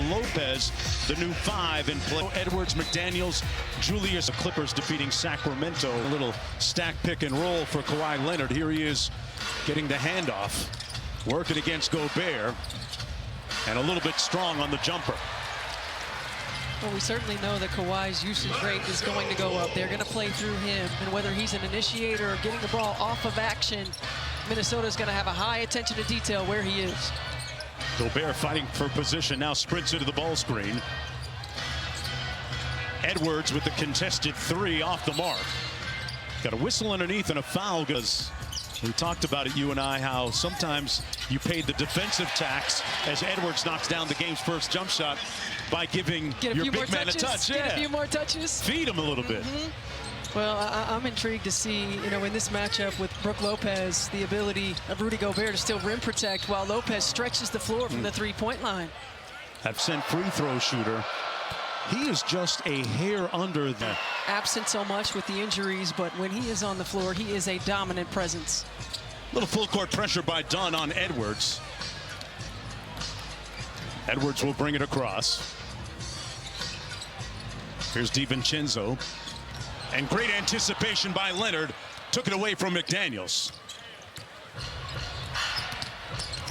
Lopez, the new 5 in play. Edwards, McDaniels, Julius. The Clippers defeating Sacramento. A little stack pick and roll for Kawhi Leonard. Here he is getting the handoff, working against Gobert, and a little bit strong on the jumper. Well, we certainly know that Kawhi's usage rate is going to go up. They're going to play through him, and whether he's an initiator or getting the ball off of action, Minnesota's going to have a high attention to detail where he is. Gobert fighting for position, now sprints into the ball screen. Edwards with the contested 3 off the mark. Got a whistle underneath and a foul, because we talked about it, you and I, how sometimes you paid the defensive tax as Edwards knocks down the game's first jump shot by giving your big man a touch. Get a few more touches. Feed him a little bit. Well, I'm intrigued to see, in this matchup with Brook Lopez, the ability of Rudy Gobert to still rim protect while Lopez stretches the floor from the three-point line. Have sent free throw shooter. He is just a hair under the... Absent so much with the injuries, but when he is on the floor, he is a dominant presence. Little full court pressure by Dunn on Edwards. Edwards will bring it across. Here's DiVincenzo. And great anticipation by Leonard. Took it away from McDaniels.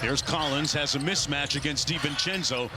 Here's Collins, has a mismatch against DiVincenzo.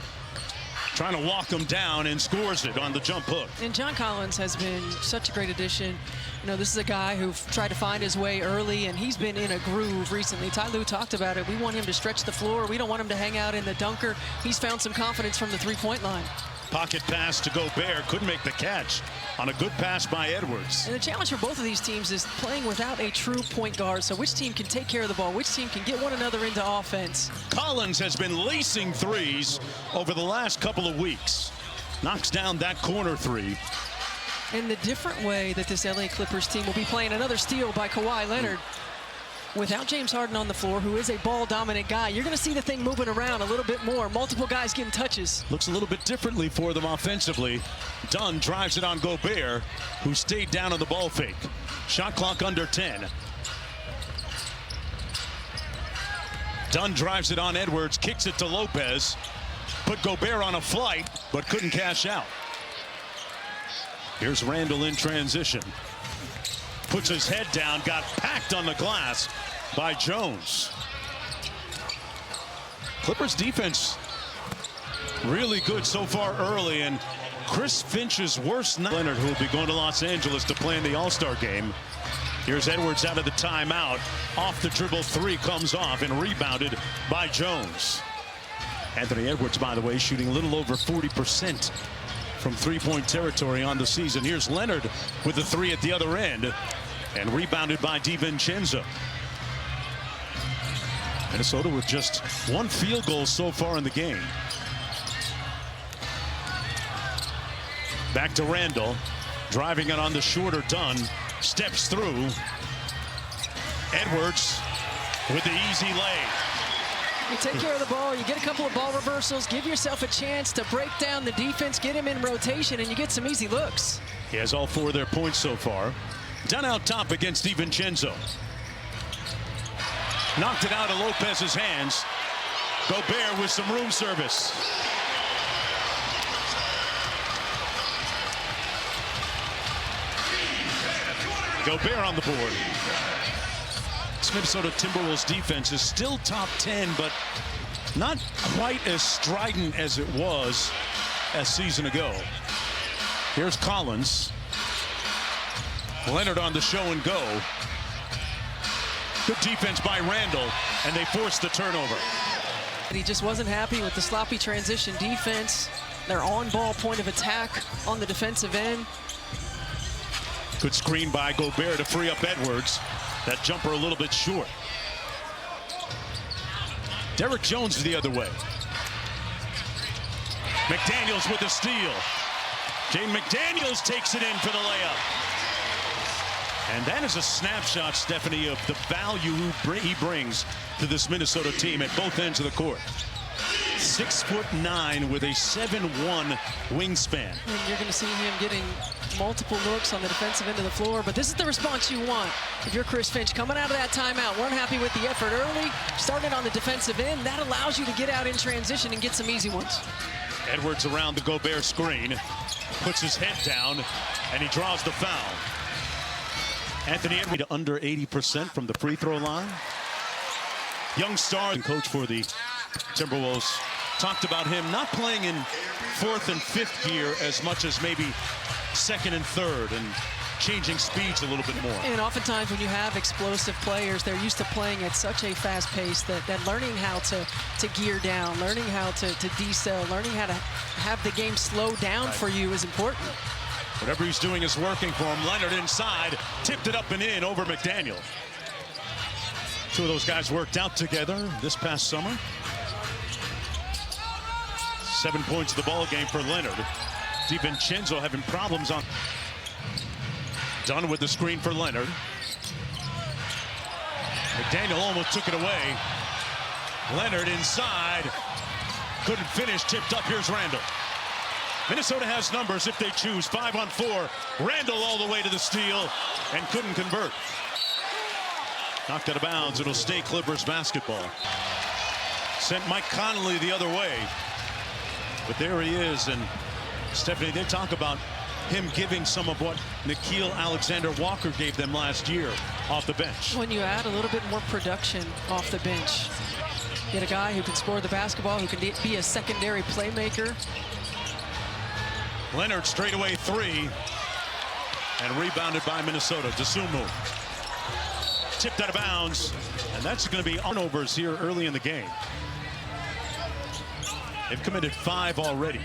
Trying to walk him down and scores it on the jump hook. And John Collins has been such a great addition. This is a guy who tried to find his way early, and he's been in a groove recently. Ty Lue talked about it. We want him to stretch the floor. We don't want him to hang out in the dunker. He's found some confidence from the three-point line. Pocket pass to Gobert, couldn't make the catch on a good pass by Edwards. And the challenge for both of these teams is playing without a true point guard. So which team can take care of the ball? Which team can get one another into offense? Collins has been lacing threes over the last couple of weeks. Knocks down that corner 3. And the different way that this LA Clippers team will be playing, another steal by Kawhi Leonard. Without James Harden on the floor, who is a ball-dominant guy, you're going to see the thing moving around a little bit more. Multiple guys getting touches. Looks a little bit differently for them offensively. Dunn drives it on Gobert, who stayed down on the ball fake. Shot clock under 10. Dunn drives it on Edwards, kicks it to Lopez. Put Gobert on a flight, but couldn't cash out. Here's Randle in transition. Puts his head down, got packed on the glass by Jones. Clippers defense really good so far early, and Chris Finch's worst night. Leonard, who will be going to Los Angeles to play in the All-Star game. Here's Edwards out of the timeout. Off the dribble 3 comes off and rebounded by Jones. Anthony Edwards, by the way, shooting a little over 40% from three-point territory on the season. Here's Leonard with the 3 at the other end, and rebounded by DiVincenzo. Minnesota with just 1 field goal so far in the game. Back to Randle, driving it on the shorter Dunn, steps through. Edwards with the easy lay. You take care of the ball, you get a couple of ball reversals, give yourself a chance to break down the defense, get him in rotation, and you get some easy looks. He has all 4 of their points so far. Dunn out top against DiVincenzo. Knocked it out of Lopez's hands. Gobert with some room service. Gobert on the board. This Minnesota Timberwolves defense is still top 10, but not quite as strident as it was a season ago. Here's Collins. Leonard on the show and go. Good defense by Randle, and they force the turnover. He just wasn't happy with the sloppy transition defense. Their on-ball point of attack on the defensive end. Good screen by Gobert to free up Edwards. That jumper a little bit short. Derrick Jones the other way. McDaniels with the steal. Jaden McDaniels takes it in for the layup. And that is a snapshot, Stephanie, of the value he brings to this Minnesota team at both ends of the court. 6'9" with a 7'1" wingspan. And you're going to see him getting multiple looks on the defensive end of the floor, but this is the response you want. If you're Chris Finch coming out of that timeout, weren't happy with the effort early, started on the defensive end, that allows you to get out in transition and get some easy ones. Edwards around the Gobert screen, puts his head down, and he draws the foul. Anthony Edwards under 80% from the free throw line. Young star and coach for the Timberwolves talked about him not playing in fourth and fifth gear as much as maybe second and third, and changing speeds a little bit more. And oftentimes when you have explosive players, they're used to playing at such a fast pace that learning how to gear down, learning how to decel, learning how to have the game slow down for you is important. Whatever he's doing is working for him. Leonard inside, tipped it up and in over McDaniel. Two of those guys worked out together this past summer. 7 points of the ball game for Leonard. DiVincenzo having problems on. Done with the screen for Leonard. McDaniel almost took it away. Leonard inside. Couldn't finish, tipped up. Here's Randall. Minnesota has numbers if they choose. 5-on-4. Randall all the way to the steal and couldn't convert. Knocked out of bounds. It'll stay Clippers basketball. Sent Mike Conley the other way. But there he is. And Stephanie, they talk about him giving some of what Nickeil Alexander-Walker gave them last year off the bench. When you add a little bit more production off the bench, get a guy who can score the basketball, who can be a secondary playmaker. Leonard straightaway three, and rebounded by Minnesota. Dosunmu tipped out of bounds, and that's going to be turnovers here early in the game. They've committed 5 already.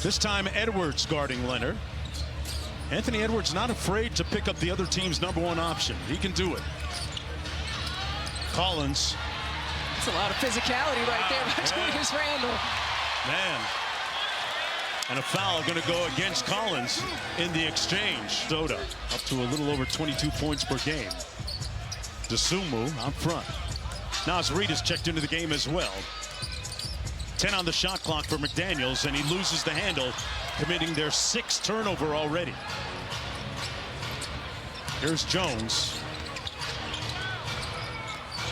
This time Edwards guarding Leonard. Anthony Edwards not afraid to pick up the other team's #1 option. He can do it. Collins. That's a lot of physicality right there by Julius Randle. Man. And a foul going to go against Collins in the exchange. Soda up to a little over 22 points per game. Dosunmu out front. Naz Reid has checked into the game as well. 10 on the shot clock for McDaniels, and he loses the handle, committing their 6th turnover already. Here's Jones.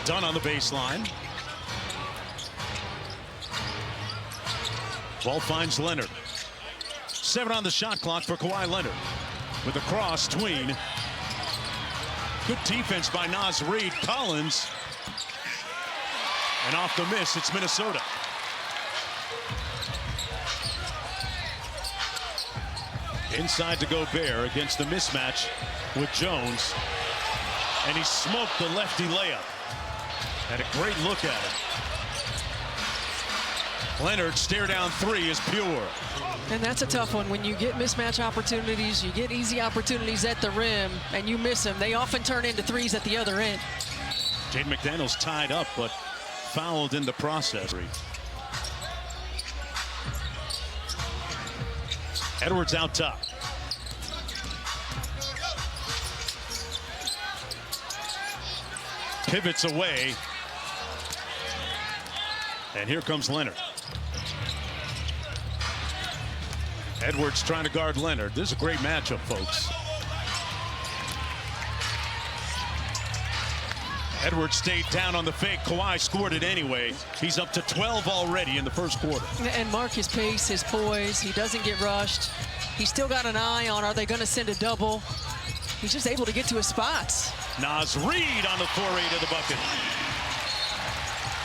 Done on the baseline. Ball finds Leonard. 7 on the shot clock for Kawhi Leonard. With a cross, tween. Good defense by Naz Reid. Collins. And off the miss, it's Minnesota. Inside to Gobert against the mismatch with Jones. And he smoked the lefty layup. Had a great look at it. Leonard stare down three is pure. And that's a tough one. When you get mismatch opportunities, you get easy opportunities at the rim, and you miss them. They often turn into threes at the other end. Jaden McDaniels tied up, but fouled in the process. Edwards out top. Pivots away. And here comes Leonard. Edwards trying to guard Leonard. This is a great matchup, folks. Edwards stayed down on the fake. Kawhi scored it anyway. He's up to 12 already in the first quarter. And mark his pace, his poise. He doesn't get rushed. He's still got an eye on, are they going to send a double? He's just able to get to his spots. Naz Reid on the foray to the bucket.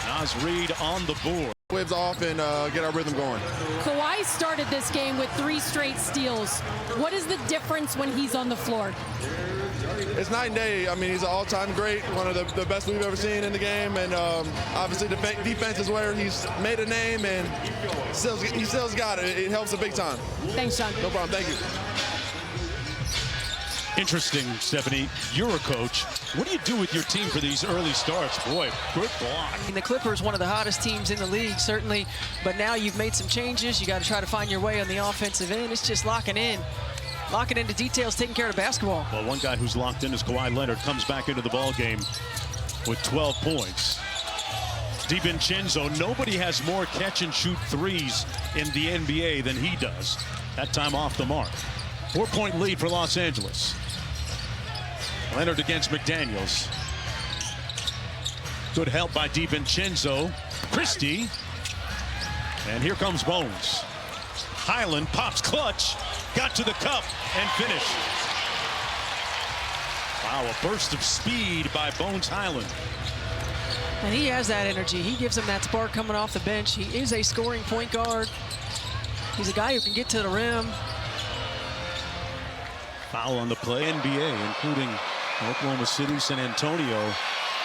Naz Reid on the board. Waves off and get our rhythm going. Kawhi started this game with 3 straight steals. What is the difference when he's on the floor? It's night and day. I mean, he's an all-time great, one of the best we've ever seen in the game, and obviously the defense is where he's made a name, and he still's got it. It helps a big time. Thanks, John. No problem. Thank you. Interesting, Stephanie. You're a coach. What do you do with your team for these early starts? Boy, good block. I mean, the Clippers, one of the hottest teams in the league, certainly. But now you've made some changes. You got to try to find your way on the offensive end. It's just locking into details, taking care of basketball. Well, one guy who's locked in is Kawhi Leonard. Comes back into the ball game with 12 points. DiVincenzo, nobody has more catch-and-shoot threes in the NBA than he does. That time off the mark. 4-point lead for Los Angeles. Leonard against McDaniels. Good help by DiVincenzo. Christie And here comes Bones. Highland pops clutch, got to the cup and finished. Wow, a burst of speed by Bones Highland. And he has that energy. He gives him that spark coming off the bench. He is a scoring point guard. He's a guy who can get to the rim. Foul on the play, NBA, including Oklahoma City, San Antonio.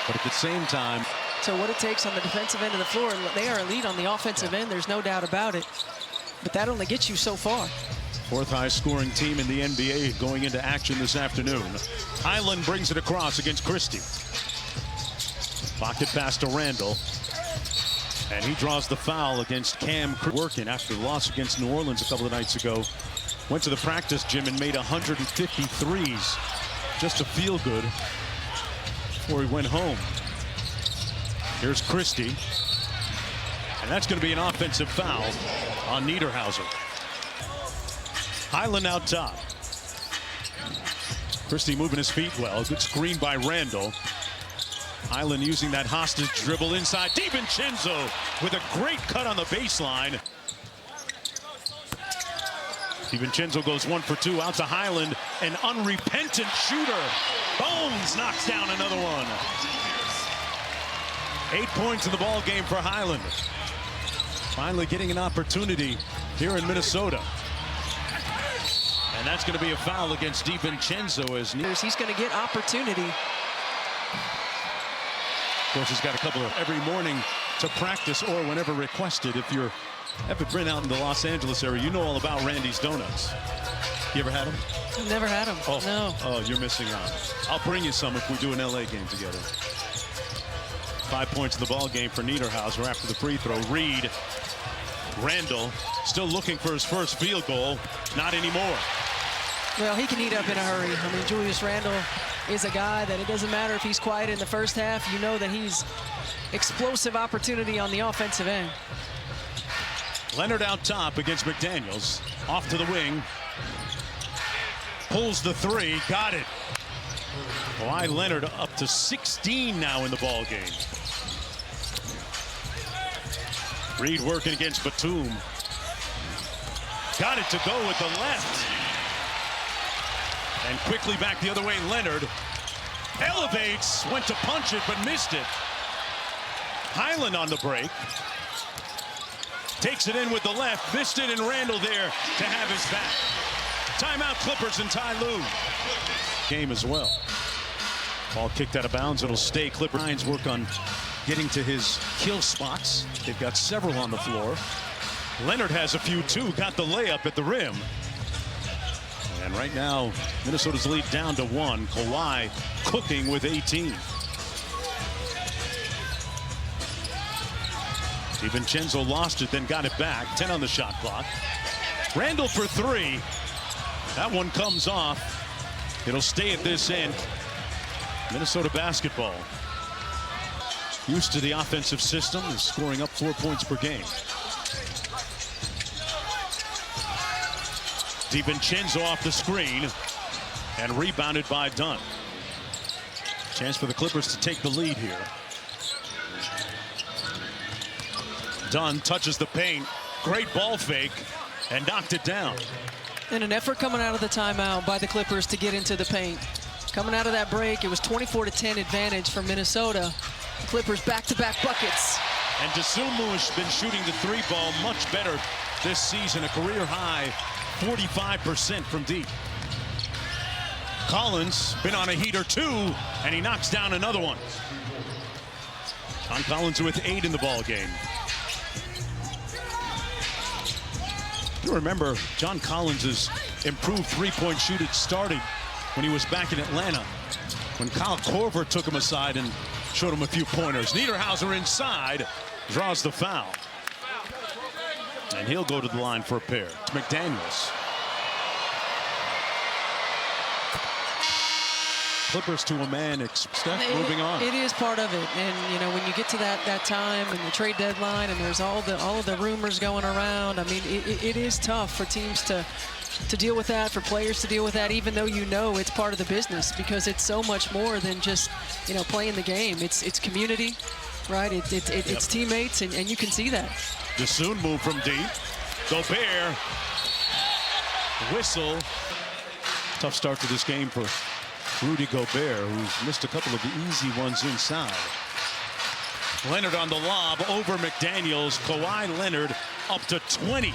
But at the same time, So what it takes on the defensive end of the floor, they are elite on the offensive end. There's no doubt about it. But that only gets you so far. fourth highest scoring team in the NBA going into action this afternoon. Highland brings it across against Christie. Pocket pass to Randall. And he draws the foul against Cam working after the loss against New Orleans a couple of nights ago. Went to the practice gym and made 150 threes just to feel good before he went home. Here's Christie. And that's going to be an offensive foul on Niederhauser. Highland out top. Christie moving his feet well. Good screen by Randall. Highland using that hostage dribble inside. DiVincenzo with a great cut on the baseline. DiVincenzo goes 1 for 2 out to Highland. An unrepentant shooter. Bones knocks down another one. 8 points in the ball game for Highland. Finally getting an opportunity here in Minnesota. And that's going to be a foul against DiVincenzo as He's going to get opportunity. Of course, he's got a couple of every morning to practice or whenever requested. If you're ever been out in the Los Angeles area, you know all about Randy's Donuts. You ever had them? I've never had him. Oh, no. Oh, you're missing out. I'll bring you some if we do an LA game together. 5 points in the ball game for Niederhauser after the free throw. Reed, Randall, still looking for his first field goal. Not anymore. Well, he can eat up in a hurry. I mean, Julius Randle is a guy that it doesn't matter if he's quiet in the first half. You know that he's explosive opportunity on the offensive end. Leonard out top against McDaniels. Off to the wing. Pulls the three. Got it. Kawhi Leonard up to 16 now in the ball game. Reed working against Batum. Got it to go with the left. And quickly back the other way, Leonard elevates, went to punch it, but missed it. Highland on the break. Takes it in with the left, missed it, and Randall there to have his back. Timeout Clippers and Ty Lue. Game as well. Ball kicked out of bounds, it'll stay. Clippers Lions work on getting to his kill spots. They've got several on the floor. Leonard has a few too, got the layup at the rim. And right now, Minnesota's lead down to 1. Kawhi cooking with 18. DiVincenzo lost it, then got it back. 10 on the shot clock. Randall for 3. That one comes off. It'll stay at this end. Minnesota basketball. Used to the offensive system, is scoring up 4 points per game. DiVincenzo off the screen and rebounded by Dunn. Chance for the Clippers to take the lead here. Dunn touches the paint. Great ball fake and knocked it down. And an effort coming out of the timeout by the Clippers to get into the paint. Coming out of that break, it was 24-10 advantage for Minnesota. The Clippers back-to-back buckets. And Dosunmu has been shooting the 3 ball much better this season, a career high 45% from deep. Collins been on a heater too, and he knocks down another one. John Collins with 8 in the ball game. You remember John Collins' improved three-point shooting started when he was back in Atlanta, when Kyle Korver took him aside and showed him a few pointers. Niederhauser inside, draws the foul. And he'll go to the line for a pair. It's McDaniels. Clippers to a man. Steph moving on. It is part of it, and you know when you get to that time and the trade deadline, and there's all of the rumors going around. I mean, it is tough for teams to deal with that, for players to deal with that, even though you know it's part of the business, because it's so much more than just playing the game. It's community, right? It's teammates, and you can see that. DeSoon move from deep. Gobert. Whistle. Tough start to this game for Rudy Gobert, who's missed a couple of easy ones inside. Leonard on the lob over McDaniels. Kawhi Leonard up to 20.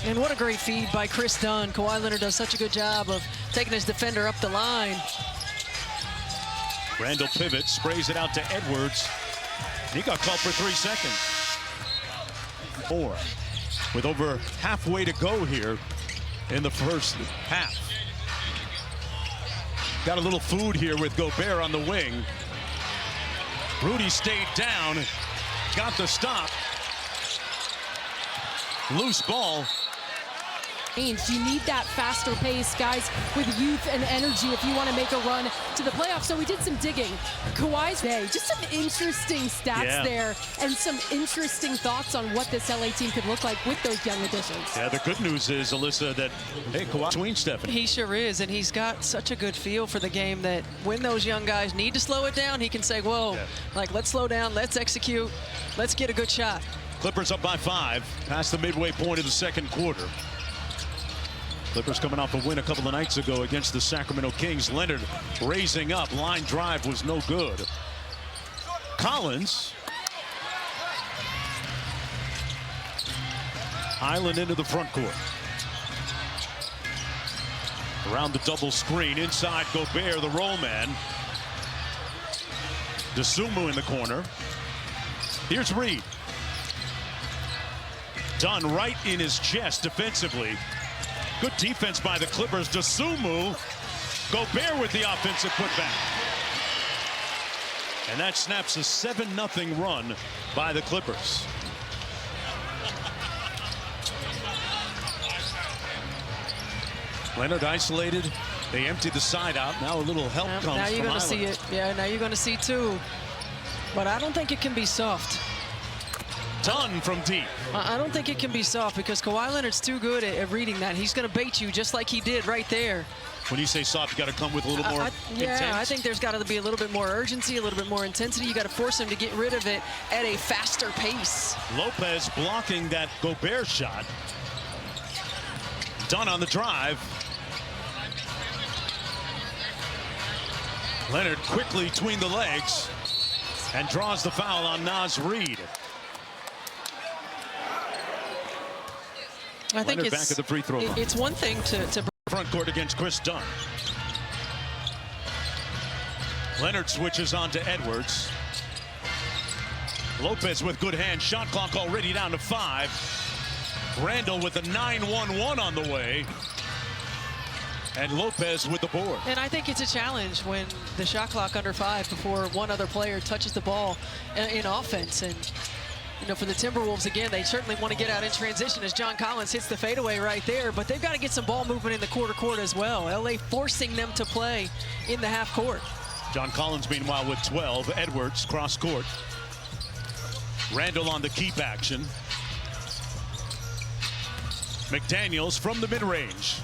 And what a great feed by Chris Dunn. Kawhi Leonard does such a good job of taking his defender up the line. Randall pivots, sprays it out to Edwards. He got called for 3 seconds. 4. With over halfway to go here in the first half. Got a little food here with Gobert on the wing. Rudy stayed down, got the stop. Loose ball. You need that faster pace, guys, with youth and energy if you want to make a run to the playoffs. So we did some digging. Kawhi's day, just some interesting stats there and some interesting thoughts on what this LA team could look like with those young additions. Yeah, the good news is, Alyssa, that, hey, Kawhi between Stephanie. He sure is, and he's got such a good feel for the game that when those young guys need to slow it down, he can say, whoa, like, let's slow down, let's execute, let's get a good shot. Clippers up by 5, past the midway point of the second quarter. Clippers coming off a win a couple of nights ago against the Sacramento Kings. Leonard raising up. Line drive was no good. Collins. Island into the front court. Around the double screen. Inside Gobert, the roll man. DeSumo in the corner. Here's Reed. Done right in his chest defensively. Good defense by the Clippers. DeSumo. Gobert with the offensive putback. And that snaps a 7-0 run by the Clippers. Leonard isolated. They emptied the side out. Now a little help comes from Now you're going to Island. see it. Yeah, now you're going to see two. But I don't think it can be soft. Done from deep. I don't think it can be soft because Kawhi Leonard's too good at reading that. He's going to bait you just like he did right there. When you say soft, you got to come with a little more intense. I think there's got to be a little bit more urgency, a little bit more intensity. You got to force him to get rid of it at a faster pace. Lopez blocking that Gobert shot. Done on the drive. Leonard quickly between the legs and draws the foul on Naz Reid. I think Leonard back at the free throw line. It's one thing to front court against Chris Dunn. Leonard switches on to Edwards. Lopez with good hands. Shot clock already down to 5. Randall with a 9-1-1 on the way. And Lopez with the board. And I think it's a challenge when the shot clock under 5 before one other player touches the ball in offense. And you know, for the Timberwolves, again, they certainly want to get out in transition as John Collins hits the fadeaway right there, but they've got to get some ball movement in the quarter court as well. LA forcing them to play in the half court. John Collins, meanwhile, with 12. Edwards, cross court. Randall on the keep action. McDaniels from the mid-range.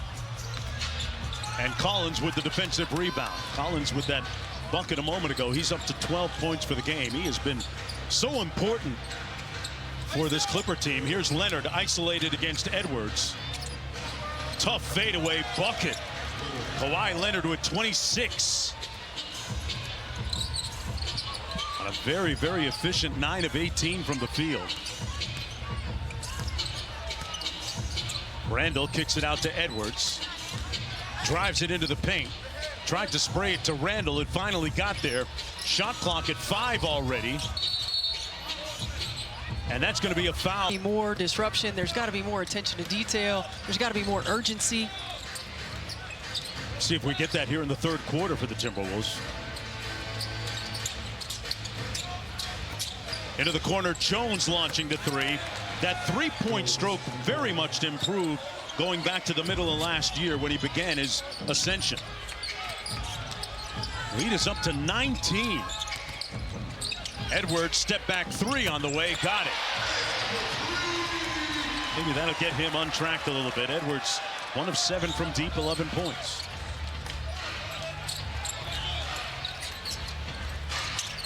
And Collins with the defensive rebound. Collins with that bucket a moment ago. He's up to 12 points for the game. He has been so important for this Clipper team. Here's Leonard isolated against Edwards. Tough fadeaway bucket. Kawhi Leonard with 26. On a very, very efficient 9 of 18 from the field. Randall kicks it out to Edwards. Drives it into the paint. Tried to spray it to Randall. It finally got there. Shot clock at 5 already. And that's going to be a foul. More disruption. There's got to be more attention to detail. There's got to be more urgency. See if we get that here in the third quarter for the Timberwolves. Into the corner, Jones launching the 3. That three-point stroke very much improved going back to the middle of last year when he began his ascension. Lead is up to 19. Edwards step back 3 on the way, got it. Maybe that'll get him untracked a little bit. Edwards 1 of 7 from deep, 11 points.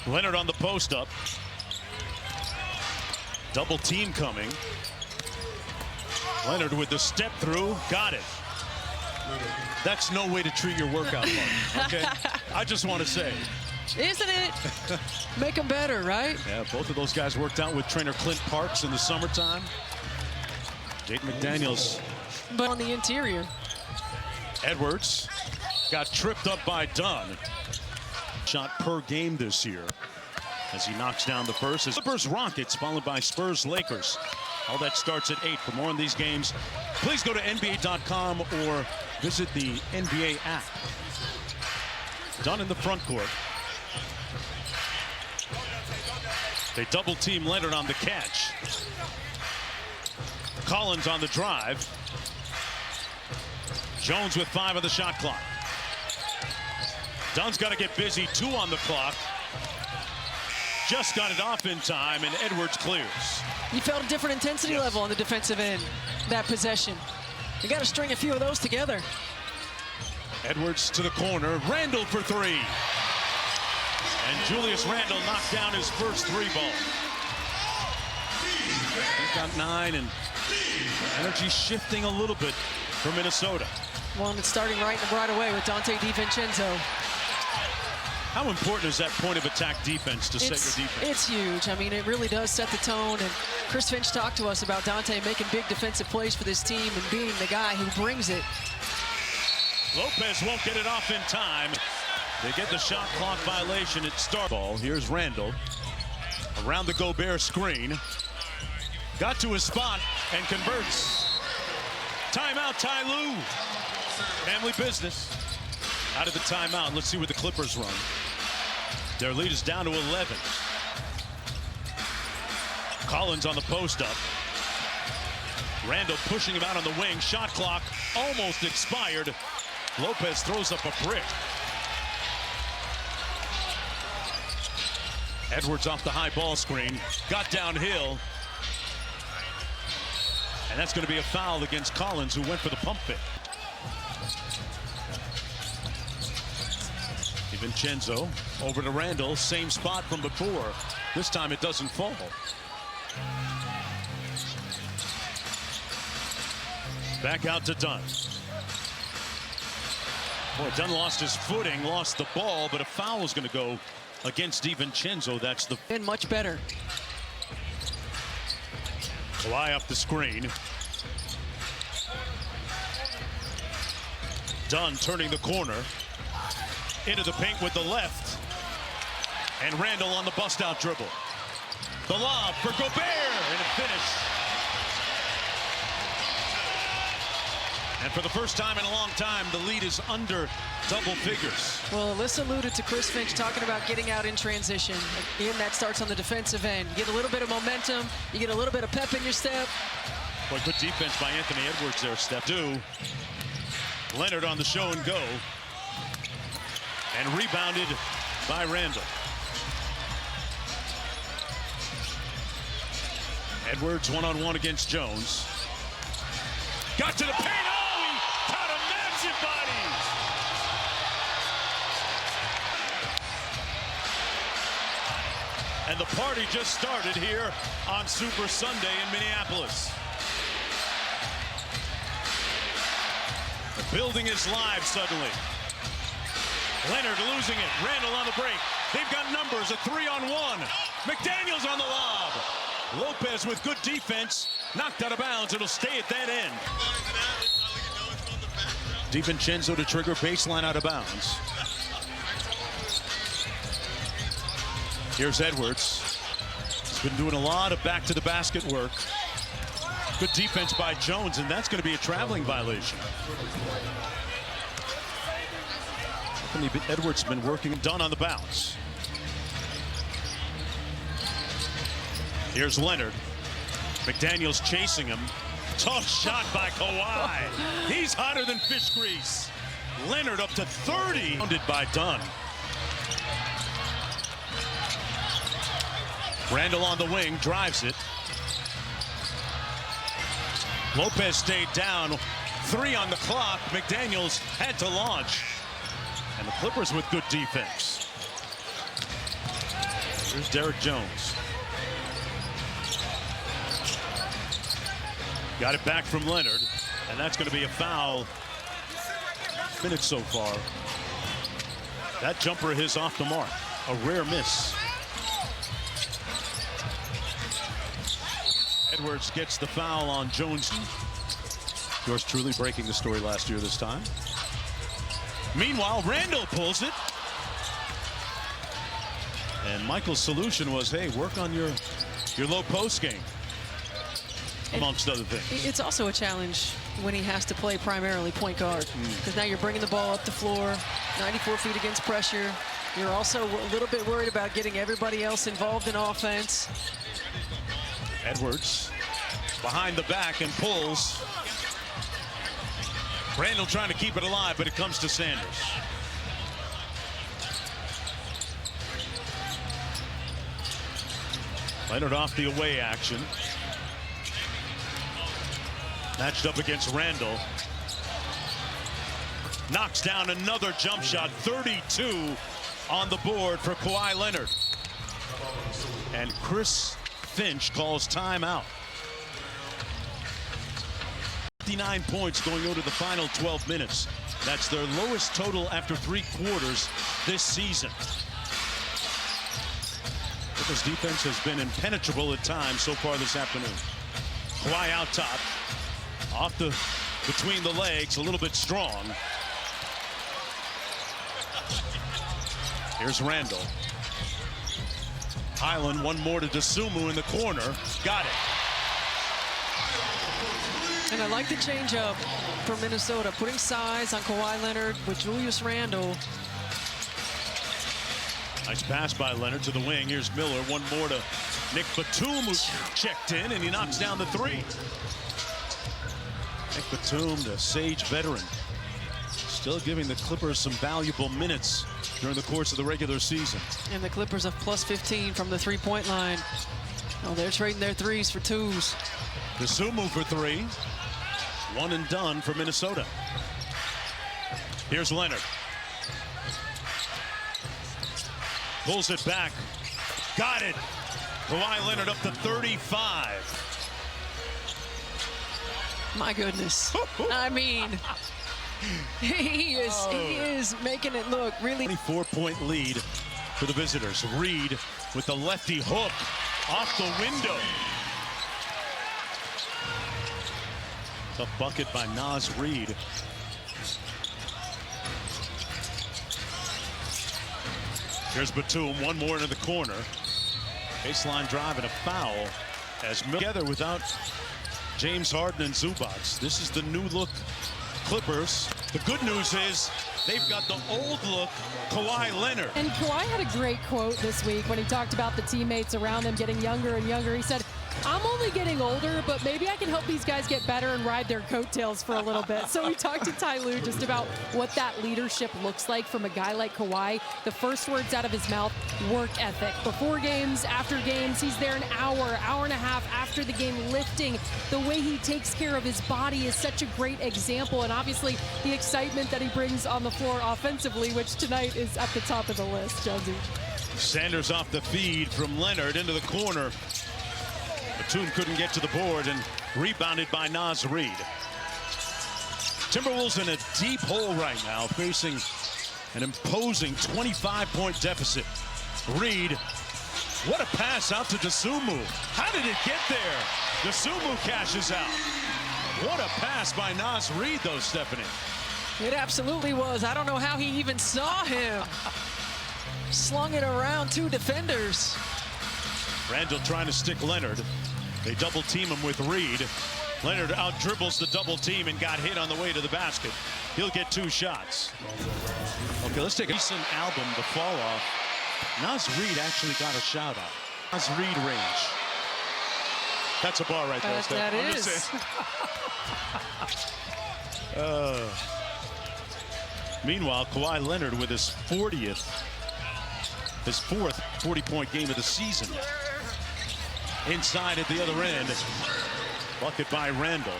Leonard on the post up. Double team coming. Leonard with the step through, got it. That's no way to treat your workout partner, okay? I just want to say. Isn't it? Make them better, right? Yeah, both of those guys worked out with trainer Clint Parks in the summertime. Jaden McDaniels. But on the interior. Edwards got tripped up by Dunn. Shot per game this year as he knocks down the first. Clippers Rockets followed by Spurs Lakers. All that starts at 8. For more on these games, please go to NBA.com or visit the NBA app. Dunn in the front court. They double team Leonard on the catch. Collins on the drive. Jones with 5 on the shot clock. Dunn's got to get busy. 2 on the clock. Just got it off in time, and Edwards clears. You felt a different intensity level on the defensive end, that possession. You got to string a few of those together. Edwards to the corner. Randall for 3. And Julius Randle knocked down his first 3 ball. He's got 9, and energy shifting a little bit for Minnesota. Well, and it's starting right away with Dante DiVincenzo. How important is that point of attack defense to set your defense? It's huge. I mean, it really does set the tone. And Chris Finch talked to us about Dante making big defensive plays for this team and being the guy who brings it. Lopez won't get it off in time. They get the shot clock violation at start. Ball. Here's Randall. Around the Gobert screen. Got to his spot and converts. Timeout, Ty Lue. Family business. Out of the timeout. Let's see where the Clippers run. Their lead is down to 11. Collins on the post up. Randall pushing him out on the wing. Shot clock almost expired. Lopez throws up a brick. Edwards off the high ball screen. Got downhill. And that's going to be a foul against Collins, who went for the pump fake. DiVincenzo over to Randall. Same spot from before. This time it doesn't fall. Back out to Dunn. Boy, Dunn lost his footing, lost the ball, but a foul is going to go against DiVincenzo. That's the... Been much better. Kawhi up the screen. Dunn turning the corner. Into the paint with the left. And Randall on the bust-out dribble. The lob for Gobert, and a finish. And for the first time in a long time, the lead is under double figures. Well, Alyssa alluded to Chris Finch talking about getting out in transition. Again, that starts on the defensive end. You get a little bit of momentum. You get a little bit of pep in your step. Boy, good defense by Anthony Edwards there, Steph. Leonard on the show and go. And rebounded by Randall. Edwards one-on-one against Jones. Got to the paint. Oh, he caught a massive body. And the party just started here on Super Sunday in Minneapolis. The building is live suddenly. Leonard losing it. Randall on the break. They've got numbers, a 3-on-1. McDaniels on the lob. Lopez with good defense. Knocked out of bounds. It'll stay at that end. DiVincenzo to trigger baseline out of bounds. Here's Edwards. He's been doing a lot of back to the basket work. Good defense by Jones, and that's going to be a traveling violation. Edwards been working Dunn on the bounce. Here's Leonard. McDaniels chasing him. Tough shot by Kawhi. He's hotter than fish grease. Leonard up to 30. Rounded by Dunn. Randall on the wing, drives it. Lopez stayed down. 3 on the clock. McDaniels had to launch. And the Clippers with good defense. Here's Derek Jones. Got it back from Leonard, and that's going to be a foul. Minutes so far. That jumper of his off the mark. A rare miss. Edwards gets the foul on Jones. Yours truly breaking the story last year this time. Meanwhile, Randall pulls it. And Michael's solution was, hey, work on your low post game, amongst other things. It's also a challenge when he has to play primarily point guard, because now you're bringing the ball up the floor, 94 feet against pressure. You're also a little bit worried about getting everybody else involved in offense. Edwards behind the back and pulls. Randall trying to keep it alive, but it comes to Sanders. Leonard off the away action. Matched up against Randall. Knocks down another jump shot. 32 on the board for Kawhi Leonard. And Chris Finch calls timeout. 59 points going into the final 12 minutes. That's their lowest total after 3 quarters this season. Clippers defense has been impenetrable at times so far this afternoon. Kawhi out top. Off the between the legs, a little bit strong. Here's Randall. Highland, one more to Dosunmu in the corner. Got it. And I like the change up for Minnesota, putting size on Kawhi Leonard with Julius Randle. Nice pass by Leonard to the wing. Here's Miller. One more to Nick Batum, who's checked in, and he knocks down the 3. Nick Batum, the Sage veteran, still giving the Clippers some valuable minutes during the course of the regular season. And the Clippers have plus 15 from the 3-point line. Oh, they're trading their 3s for 2s. Dosunmu for 3. One and done for Minnesota. Here's Leonard. Pulls it back. Got it. Kawhi Leonard up to 35. My goodness. I mean, he is making it look really. 24-point lead for the visitors. Reed with the lefty hook off the window. Tough bucket by Naz Reed. Here's Batum, one more into the corner. Baseline drive and a foul as together without James Harden and Zubac. This is the new look Clippers. The good news is they've got the old look Kawhi Leonard. And Kawhi had a great quote this week when he talked about the teammates around them getting younger and younger. He said, I'm only getting older, but maybe I can help these guys get better and ride their coattails for a little bit. So we talked to Ty Lue just about what that leadership looks like from a guy like Kawhi. The first words out of his mouth, work ethic. Before games, after games, he's there an hour, hour and a half after the game lifting. The way he takes care of his body is such a great example. And obviously the excitement that he brings on the floor offensively, which tonight is at the top of the list, Jonesy. Sanders off the feed from Leonard into the corner. Batum couldn't get to the board and rebounded by Naz Reed. Timberwolves in a deep hole right now, facing an imposing 25-point deficit. Reed, what a pass out to Dosunmu. How did it get there? Dosunmu cashes out. What a pass by Naz Reed, though, Stephanie. It absolutely was. I don't know how he even saw him. Slung it around 2 defenders. Randall trying to stick Leonard. They double team him with Reed. Leonard out dribbles the double team and got hit on the way to the basket. He'll get 2 shots. Okay, let's take a recent album, The Fall Off. Naz Reed actually got a shout out. Naz Reed range. That's a bar right there. That is. Meanwhile, Kawhi Leonard with his 4th 40-point game of the season. Inside at the other end. Bucket by Randall.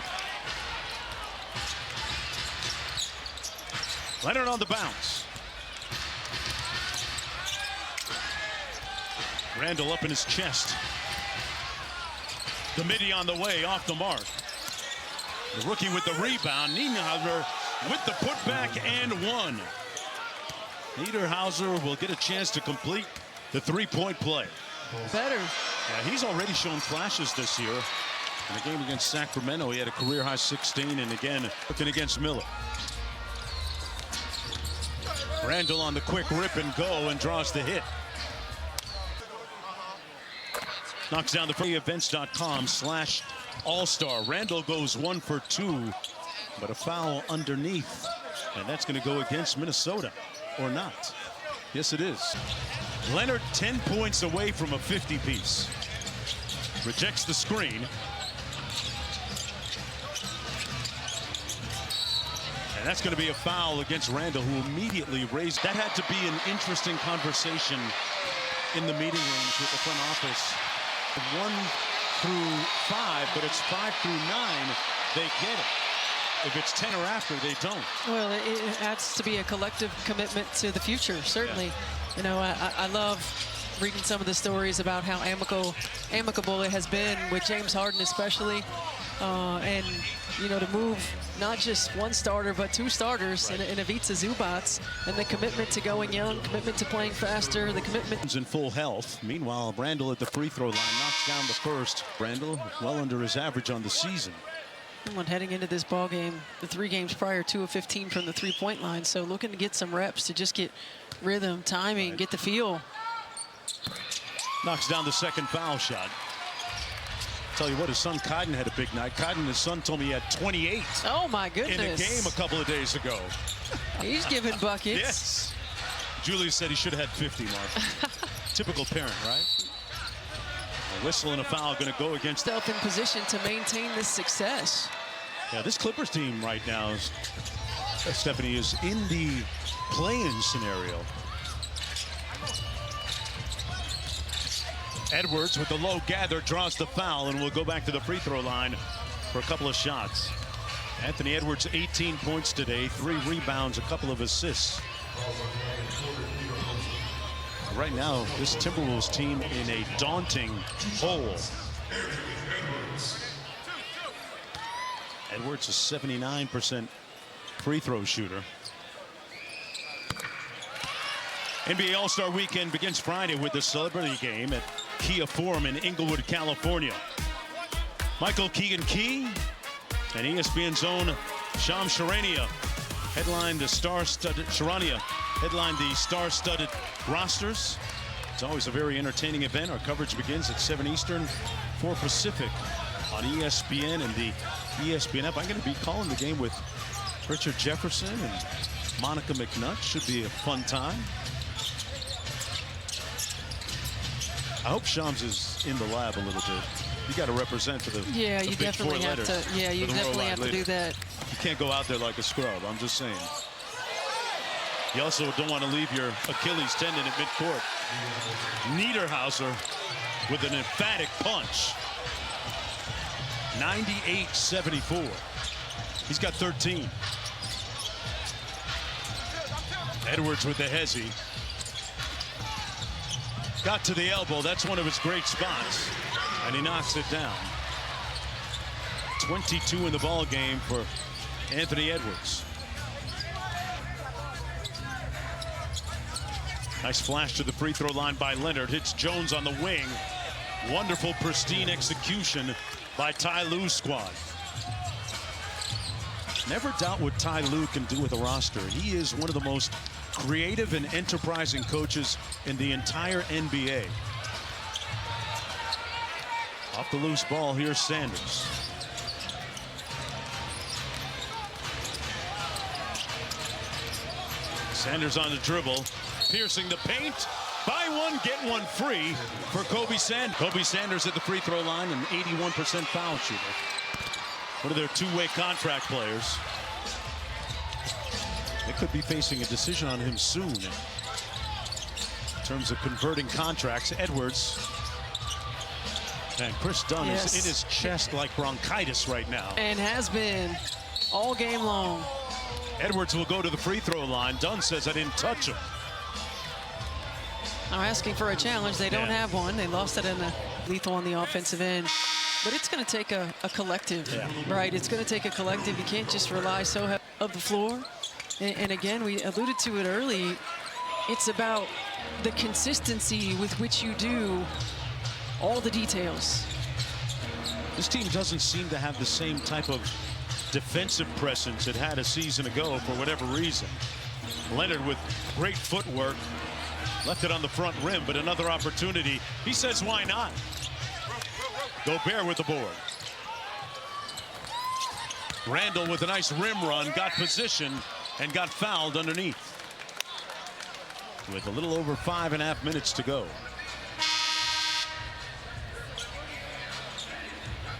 Leonard on the bounce. Randall up in his chest. The midi on the way, off the mark. The rookie with the rebound. Niederhauser with the putback and one. Niederhauser will get a chance to complete the three-point play. Better. Yeah, he's already shown flashes this year. In the game against Sacramento, he had a career-high 16, and again, looking against Miller. Randall on the quick rip and go and draws the hit. Knocks down the events.com/all-star. Randall goes 1 for 2, but a foul underneath. And that's going to go against Minnesota, or not. Yes, it is. Leonard 10 points away from a 50-piece. Rejects the screen. And that's going to be a foul against Randall, who immediately raised. That had to be an interesting conversation in the meeting rooms with the front office. 1 through 5, but it's 5 through 9. They get it. If it's 10 or after, they don't. Well, it has to be a collective commitment to the future, certainly. Yeah. You know, I love reading some of the stories about how amicable it has been with James Harden especially. And, you know, to move not just one starter, but 2 starters in Ivica Zubac, and the commitment to going young, commitment to playing faster, the commitment. In full health. Meanwhile, Randall at the free throw line knocks down the first. Randall well under his average on the season. When heading into this ball game, the 3 games prior, 2 of 15 from the three-point line. So looking to get some reps to just get rhythm, timing, get the feel. Knocks down the second foul shot. Tell you what, his son Kaiden had a big night. Kaiden, his son, told me he had 28. Oh my goodness! In a game a couple of days ago. He's giving buckets. Yes. Julius said he should have had 50, Mark. Typical parent, right? A whistle and a foul going to go against. Self in position to maintain this success. Yeah, this Clippers team right now, Stephanie, is in the play-in scenario. Edwards with the low gather draws the foul and will go back to the free throw line for a couple of shots. Anthony Edwards, 18 points today, 3 rebounds, a couple of assists. Right now, this Timberwolves team in a daunting hole. Edwards, a 79% free throw shooter. NBA All-Star Weekend begins Friday with the celebrity game at Kia Forum in Inglewood, California. Michael Keegan-Key and ESPN's own Shams Charania headline the star-studded rosters. It's always a very entertaining event. Our coverage begins at 7 Eastern, 4 Pacific on ESPN and the ESPN app. I'm going to be calling the game with Richard Jefferson and Monica McNutt. Should be a fun time. I hope Shams is in the lab a little bit. You got to represent for the yeah. You big definitely 4 have letters to. Yeah, you definitely have to do that. You can't go out there like a scrub. I'm just saying. You also don't want to leave your Achilles tendon at midcourt. Niederhauser with an emphatic punch. 98-74. He's got 13. Edwards with the hezzy. Got to the elbow. That's one of his great spots. And he knocks it down. 22 in the ball game for Anthony Edwards. Nice flash to the free throw line by Leonard. Hits Jones on the wing. Wonderful, pristine execution by Ty Lue's squad. Never doubt what Ty Lue can do with a roster. He is one of the most creative and enterprising coaches in the entire NBA. Off the loose ball, here's Sanders. Sanders on the dribble, piercing the paint. Buy one, get one free for Kobe Sanders. Kobe Sanders at the free throw line, an 81% foul shooter. One of their two-way contract players. They could be facing a decision on him soon in terms of converting contracts. Edwards and Chris Dunn is in his chest like bronchitis right now. And has been all game long. Edwards will go to the free throw line. Dunn says, I didn't touch him. I'm asking for a challenge. They don't have one. They lost it in the lethal on the offensive end. But it's going to take a collective, right? It's going to take a collective. You can't just rely so heavily on the floor. And again, we alluded to it early. It's about the consistency with which you do all the details. This team doesn't seem to have the same type of defensive presence it had a season ago for whatever reason. Leonard with great footwork. Left it on the front rim, but another opportunity. He says, why not? Gobert with the board. Randall with a nice rim run, got position, and got fouled underneath. With a little over 5.5 minutes to go.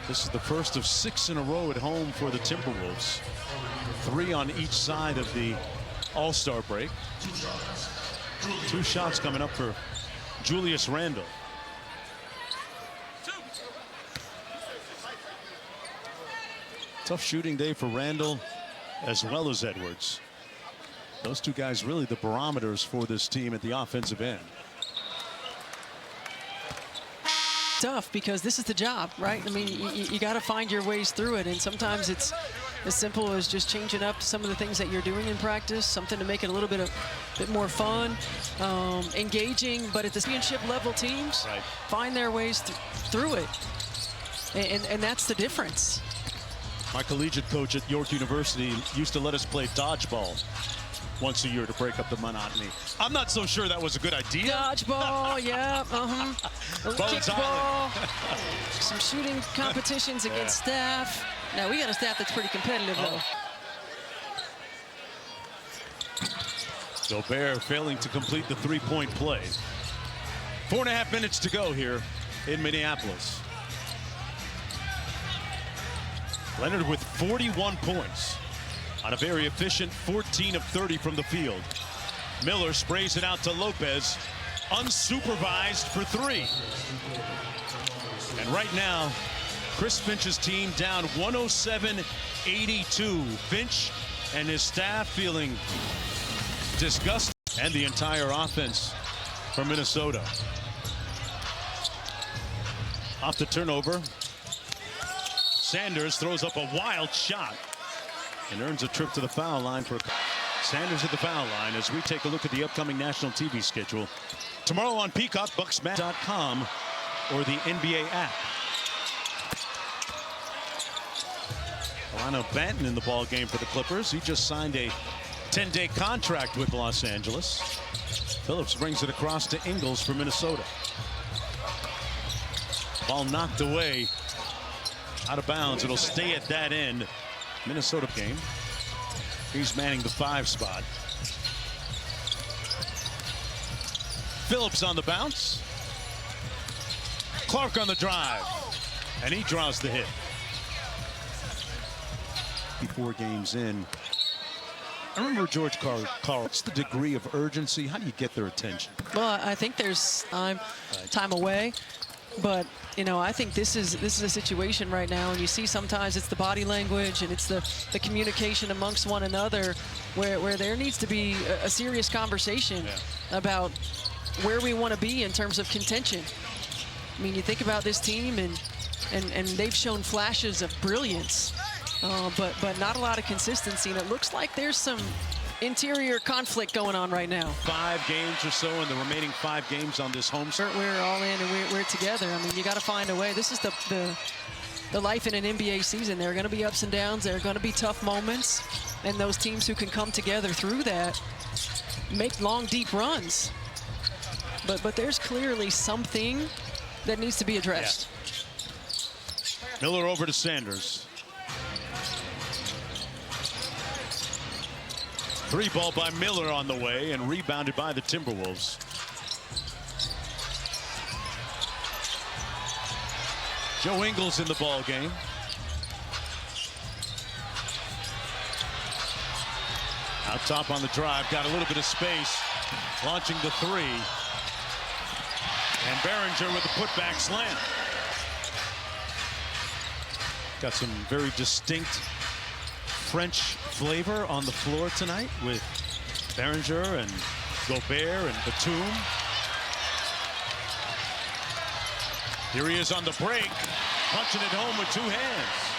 This is the first of 6 in a row at home for the Timberwolves. 3 on each side of the All-Star break. 2 shots coming up for Julius Randle. Tough shooting day for Randle as well as Edwards. Those 2 guys really the barometers for this team at the offensive end. Tough because this is the job, right? I mean, you got to find your ways through it, and sometimes it's as simple as just changing up some of the things that you're doing in practice, something to make it a little bit more fun, engaging. But at the championship level teams, find their ways through it, and that's the difference. My collegiate coach at York University used to let us play dodgeball once a year to break up the monotony. I'm not so sure that was a good idea. Dodgeball, yeah, kickball, some shooting competitions against staff. Now we got a staff that's pretty competitive though. Gobert failing to complete the 3-point play. 4.5 minutes to go here in Minneapolis. Leonard with 41 points on a very efficient 14 of 30 from the field. Miller sprays it out to Lopez, unsupervised for 3. And right now, Chris Finch's team down 107-82. Finch and his staff feeling disgusted, and the entire offense for Minnesota. Off the turnover, Sanders throws up a wild shot and earns a trip to the foul line for Sanders at the foul line as we take a look at the upcoming national TV schedule. Tomorrow on Peacock, bucksmat.com or the NBA app. Alano Banton in the ball game for the Clippers. He just signed a 10-day contract with Los Angeles. Phillips brings it across to Ingles for Minnesota. Ball knocked away out of bounds. It'll stay at that end. Minnesota game. He's manning the 5 spot. Phillips on the bounce. Clark on the drive. And he draws the hit. 4 games in. I remember George Carl. What's the degree of urgency? How do you get their attention? Well, I think there's time away. But, you know, I think this is a situation right now, and you see sometimes it's the body language and it's the communication amongst one another where there needs to be a serious conversation about where we want to be in terms of contention. I mean, you think about this team, and they've shown flashes of brilliance, but not a lot of consistency, and it looks like there's some interior conflict going on right now. 5 games or so in the remaining 5 games on this home. We're all in and we're together. I mean, you got to find a way. This is the life in an NBA season. There are going to be ups and downs. There are going to be tough moments, and those teams who can come together through that make long, deep runs. But there's clearly something that needs to be addressed. Miller over to Sanders. 3 ball by Miller on the way and rebounded by the Timberwolves. Joe Ingles in the ball game. Out top on the drive, got a little bit of space, launching the 3. And Behringer with the putback slam. Got some very distinct French flavor on the floor tonight with Behringer and Gobert and Batum. Here he is on the break. punching it home with 2 hands.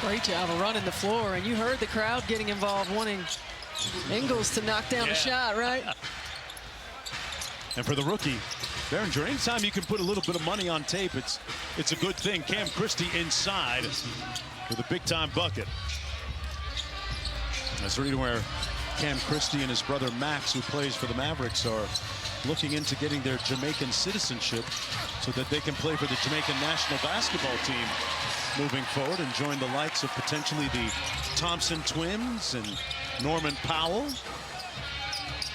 Great job of running the floor, and you heard the crowd getting involved, wanting Ingles to knock down a shot, right? And for the rookie, Behringer, anytime you can put a little bit of money on tape, it's a good thing. Cam Christie inside with a big-time bucket. That's the reason where Cam Christie and his brother Max, who plays for the Mavericks, are looking into getting their Jamaican citizenship so that they can play for the Jamaican national basketball team moving forward and join the likes of potentially the Thompson twins and Norman Powell.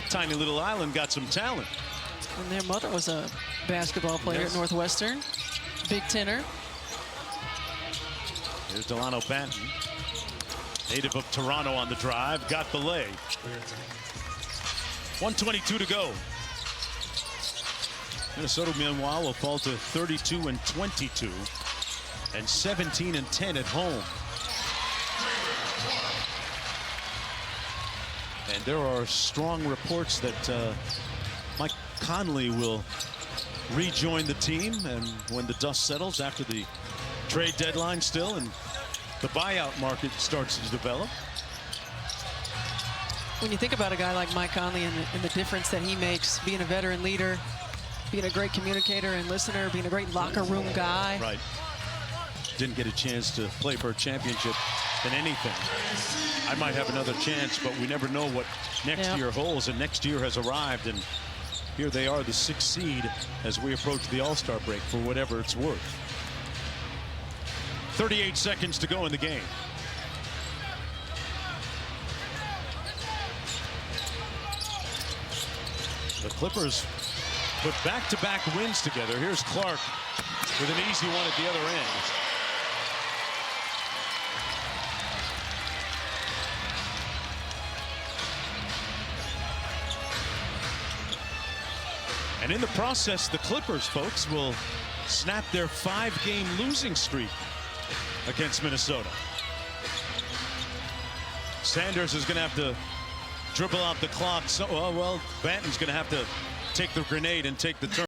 Tiny little island got some talent. And their mother was a basketball player at Northwestern. Big tenor. Here's Delano Banton, native of Toronto, on the drive. Got the lay. 1:22 to go. Minnesota, meanwhile, will fall to 32-22 and 17-10 at home. And there are strong reports that Mike Conley will rejoin the team, and when the dust settles after the trade deadline still and the buyout market starts to develop. When you think about a guy like Mike Conley and the difference that he makes, being a veteran leader, being a great communicator and listener, being a great locker room guy. Right. Didn't get a chance to play for a championship than anything. I might have another chance, but we never know what next year holds, and next year has arrived, and here they are, the 6th seed, as we approach the All-Star break, for whatever it's worth. 38 seconds to go in the game. The Clippers put back-to-back wins together. Here's Clark with an easy one at the other end. And in the process, the Clippers, folks, will snap their 5-game losing streak against Minnesota. Sanders is going to have to dribble out the clock. So, well, Banton's going to have to take the grenade and take the turn.